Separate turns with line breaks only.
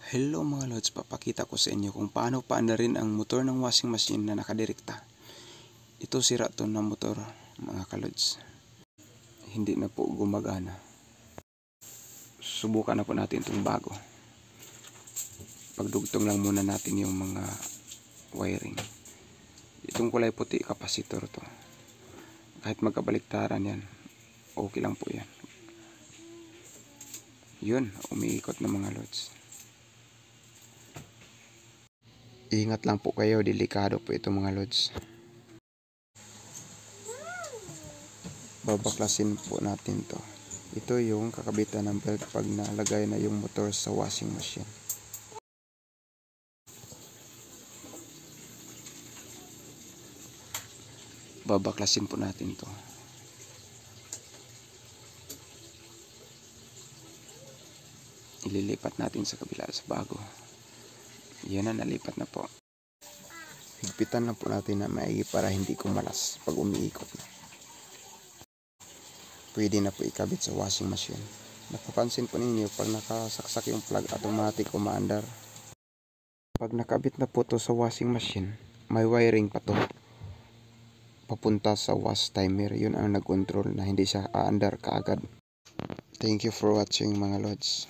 Hello mga lods, papakita ko sa inyo kung paano paandarin ang motor ng washing machine na nakadirekta. Ito sira to na motor mga kalods. Hindi na po gumagana. Subukan na po natin itong bago. Pagdugtong lang muna natin yung mga wiring. Itong kulay puti, kapasitor to. Kahit magkabaliktaran yan, okay lang po yan. Yun, umiikot na mga lods. Ingat lang po kayo, delikado po ito mga lods. Babaklasin po natin to. Ito yung kakabitan ng belt pag nalagay na yung motor sa washing machine. Babaklasin po natin to. Ililipat natin sa kabila sa bago. Yan na, nalipat na po. Higpitan na po natin na maigi para hindi kumalas pag umiikot na. Pwede na po ikabit sa washing machine. Napapansin po ninyo pag nakasaksak yung plug, automatic umaandar. Pag nakabit na po to sa washing machine, may wiring pa to papunta sa wash timer. Yun ang nag-control na hindi siya aandar kaagad. Thank you for watching mga lods.